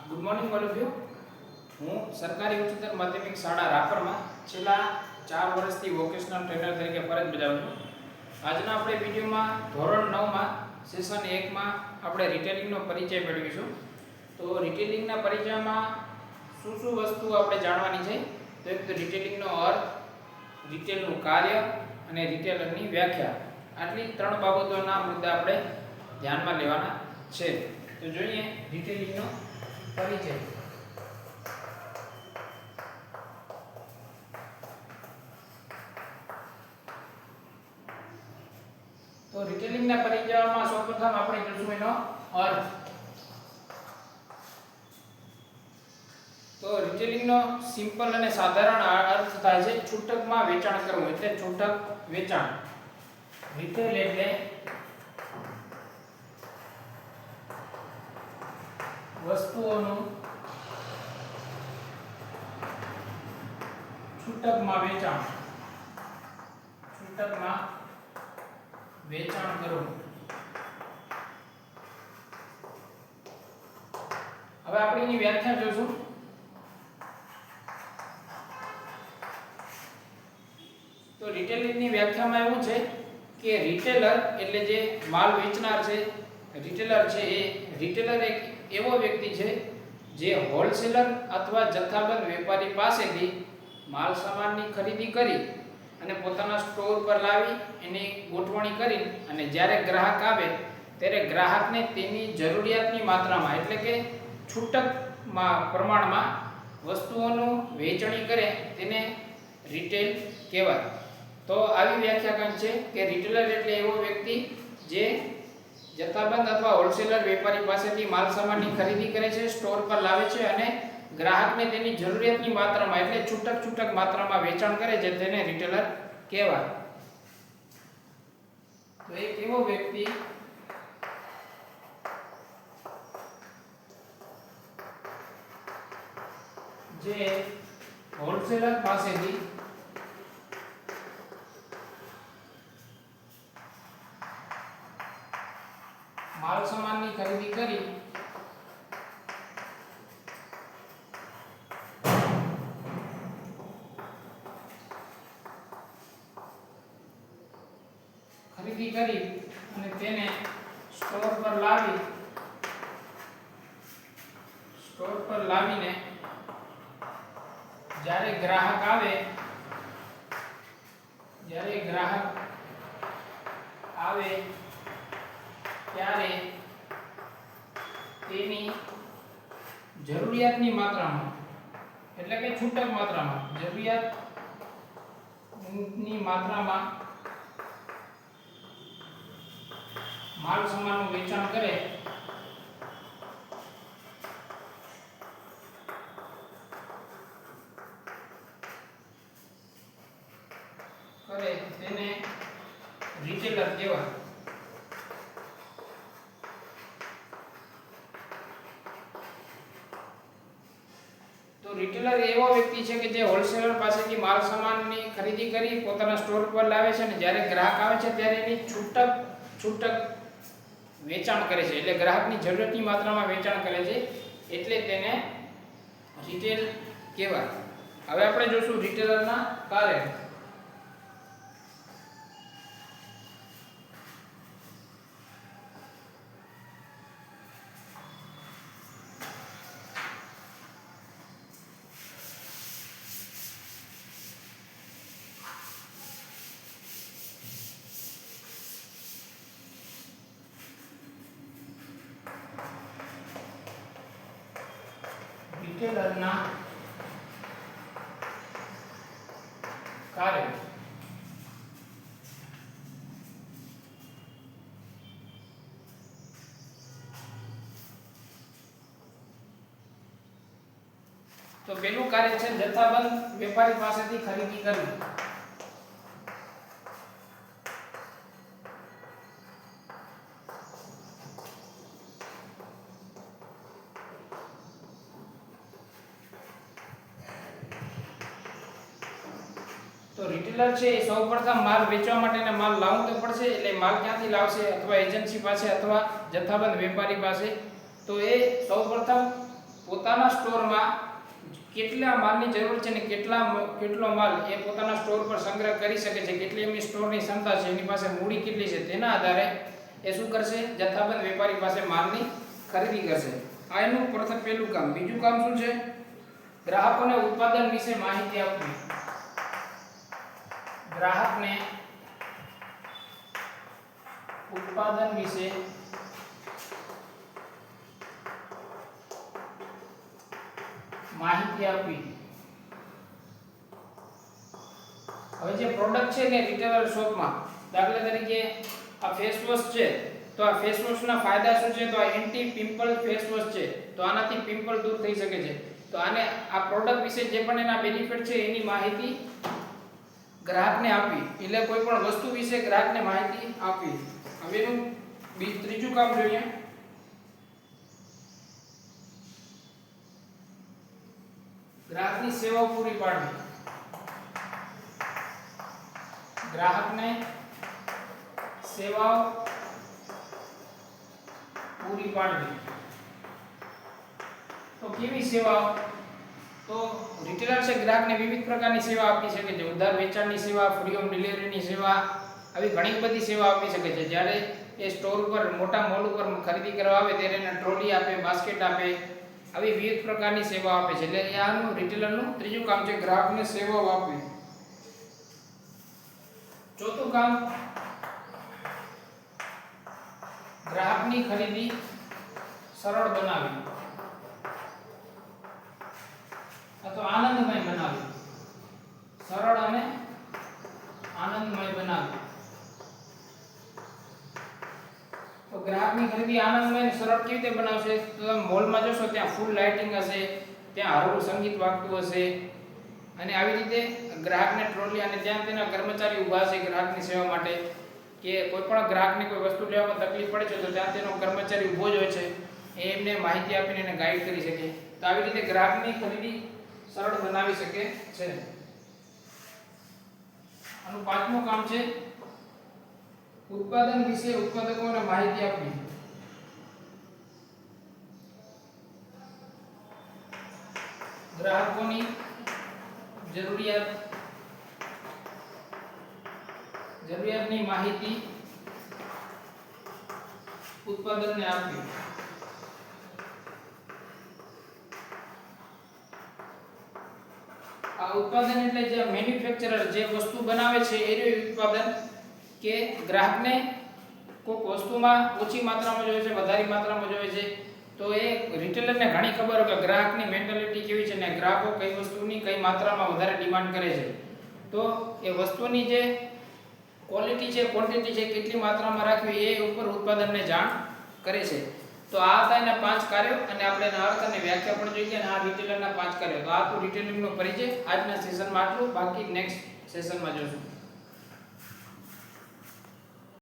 Good morning all of you. હું સરકારી ઉચ્ચતર માધ્યમિક શાળા રાપરમાં છેલ્લા 4 વર્ષથી વોકેશનલ ટ્રેનર તરીકે ફરજ બજાવું છું. આજના આપણે વિડીયોમાં ધોરણ 9માં સેશન 1માં આપણે રિટેલિંગનો પરિચય મેળવીશું. તો રિટેલિંગના પરિચયમાં શું વસ્તુ આપણે જાણવાની છે? તો એક તો રિટેલિંગનો અર્થ, રિટેલનું કાર્ય અને રિટેલરની વ્યાખ્યા. આટલી 3 બાબતોના મુદ્દા આપણે ધ્યાનમાં લેવાના છે. તો જોઈએ રિટેલિંગનો પરિચય. તો રિટેલિંગના પરિચયમાં સૌપ્રથમ આપણે જોશું એનો અર્થ. તો રિટેલિંગનો સિમ્પલ અને સાધારણ અર્થ થાય છે છૂટકમાં વેચાણ કરવું, એટલે છૂટક વેચાણ. રિટેલ એટલે વસ્તુઓનું છૂટકમાં વેચાણ. છૂટકમાં વેચાણ કરવું. હવે આપણે એની વ્યાખ્યા જોશું. તો રિટેલિંગની વ્યાખ્યામાં એવું છે કે રિટેલર એટલે જે માલ વેચનાર છે, રિટેલર છે, એ રિટેલર એક એવો વ્યક્તિ છે જે હોલસેલર અથવા જથ્થાબંધ વેપારી પાસેથી માલ સામાનની ખરીદી કરી અને પોતાના સ્ટોર પર લાવી એની ગોઠવણી કરી અને જ્યારે ગ્રાહક આવે ત્યારે ગ્રાહકને તેની જરૂરિયાતની માત્રામાં એટલે કે છૂટકમાં પ્રમાણમાં વસ્તુઓનું વેચણી કરે તેને રિટેલ કહેવાય. તો આવી વ્યાખ્યા કંઈ છે કે રિટેલર એટલે એવો વ્યક્તિ જે જથ્થાબંધ અથવા હોલસેલર વેપારી પાસેથી માલ સામાનની ખરીદી કરે છે, સ્ટોર પર લાવે છે અને ગ્રાહકને તેની જરૂરિયાતની માત્રામાં એટલે છૂટક માત્રામાં વેચાણ કરે છે, તેને રિટેલર કહેવાય. તો એક એવો વ્યક્તિ જે હોલસેલર પાસેથી માલ સામાનની ખરીદી કરી અને તેને સ્ટોર પર લાવીને જ્યારે ગ્રાહક આવે ત્યારે તેની જરૂરિયાતની માત્રામાં એટલે કે છૂટક માત્રામાં જરૂરિયાતની માત્રામાં માલ સામાનનું વેચાણ કરે તેને રિટેલર કહેવાય. તો રિટેલર એવો વ્યક્તિ છે કે જે હોલસેલર પાસેથી માલ સામાનની ખરીદી કરી પોતાના સ્ટોર પર લાવે છે અને જ્યારે ગ્રાહક આવે છે ત્યારે એની છૂટક વેચાણ કરે છે, એટલે ગ્રાહકની જરૂરિયાતની માત્રામાં વેચાણ કરે છે, એટલે તેને રિટેલ કહેવાય. હવે આપણે જોશું રિટેલરના કાર્ય. રિટેલરના કાર્ય. તો પહેલું કાર્ય છે જથ્થાબંધ વેપારી પાસેથી ખરીદી કરવી. તો રિટેલર છે એ સૌપ્રથમ માલ વેચવા માટે માલ લાવવો તો પડશે, એટલે માલ ક્યાંથી લાવશે? અથવા એજન્સી પાસે અથવા જથ્થાબંધ વેપારી પાસે. તો એ સૌપ્રથમ પોતાના સ્ટોરમાં કેટલા માલની જરૂર છે ને કેટલો માલ એ પોતાના સ્ટોર પર સંગ્રહ કરી શકે છે, કેટલી એમની સ્ટોરની ક્ષમતા છે, એની પાસે મૂડી કેટલી છે, તેના આધારે એ શું કરશે? જથ્થાબંધ વેપારી પાસે માલની ખરીદી કરશે. આ એનું પહેલું કામ. બીજું કામ શું છે? ગ્રાહકોને ઉત્પાદન વિશે માહિતી આપવી. ગ્રાહકને ઉત્પાદન વિશે માહિતી આપવી. હવે જે પ્રોડક્ટ છે ને રિટેલર શોપમાં, દાખલા તરીકે આ ફેસ વોશ છે, તો આ ફેસ વોશના ફાયદા શું છે? તો આ એન્ટી પિમ્પલ ફેસ વોશ છે, તો આનાથી પિમ્પલ દૂર થઈ શકે છે. તો આને આ પ્રોડક્ટ વિશે જે પણ એના બેનિફિટ છે એની માહિતી ગ્રાહકને આપવી. એટલે કોઈ પણ વસ્તુ વિશે ગ્રાહકને માહિતી આપવી. હવે એનું ત્રીજું કામ જોઈએ. ગ્રાહકની સેવાઓ પૂરી પાડવી. ગ્રાહકને સેવાઓ પૂરી પાડવી. તો કેવી સેવાઓ? તો રિટેલર છે ગ્રાહકને વિવિધ પ્રકારની સેવા આપી શકે છે. ઉધાર વેચાણની સેવા, ફ્રી હોમ ડિલિવરીની સેવા, આવી ઘણી બધી સેવા આપી શકે છે. જ્યારે એ સ્ટોર ઉપર મોટા મોલ ઉપર ખરીદી કરવા આવે ત્યારે એને ટ્રોલી આપે, બાસ્કેટ આપે, આવી વિવિધ પ્રકારની સેવા આપે છે. એટલે આનું રિટેલરનું ત્રીજું કામ છે ગ્રાહકને સેવાઓ આપવી. ચોથું કામ, ગ્રાહકની ખરીદી સરળ બનાવવી અથવા આનંદમય બનાવવી. સરળ અને આનંદમય બનાવવી. તો ગ્રાહકની ખરીદી આનંદમય અને સરળ કેવી રીતે બનાવશે? તો તમે મોલમાં જોશો ત્યાં ફૂલ લાઇટિંગ હશે, ત્યાં હળવું સંગીત વાગતું હશે, અને આવી રીતે ગ્રાહકને ટ્રોલી અને ત્યાં તેના કર્મચારી ઊભા છે ગ્રાહકની સેવા માટે, કે કોઈ પણ ગ્રાહકને કોઈ વસ્તુ લેવામાં તકલીફ પડે છે તો ત્યાં તેનો કર્મચારી ઊભો જ હોય છે, એ એમને માહિતી આપીને એને ગાઈડ કરી શકે. તો આવી રીતે ગ્રાહકની ખરીદી સરળ બનાવી શકે છે. આનું પાંચમું કામ છે ઉત્પાદન વિશે ઉત્પાદકોને માહિતી આપવી. ગ્રાહકોની જરૂરિયાતની માહિતી ઉત્પાદનને આપવી. આ ઉત્પાદન એટલે જે મેન્યુફેક્ચરર જે વસ્તુ બનાવે છે એ ઉત્પાદન, કે ગ્રાહકને કોઈક વસ્તુમાં ઓછી માત્રામાં જોઈએ છે, વધારે માત્રામાં જોઈએ છે, તો એ રિટેલરને ઘણી ખબર હોય કે ગ્રાહકની મેન્ટાલિટી કેવી છે ને ગ્રાહકો કઈ વસ્તુની કઈ માત્રામાં વધારે ડિમાન્ડ કરે છે. તો એ વસ્તુની જે ક્વોલિટી છે, ક્વોન્ટિટી છે, કેટલી માત્રામાં રાખવી એ ઉપર ઉત્પાદનને જાણ કરે છે. તો આ હતા એના 5 કાર્યો, અને આપણે એના અર્થ અને વ્યાખ્યા પણ જોઈ ગયા, અને આ રિટેલરના 5 કાર્યો. તો આ તો રિટેલિંગનો પરિચય. આજના સેશનમાં આટલું, બાકી નેક્સ્ટ સેશનમાં જોશું.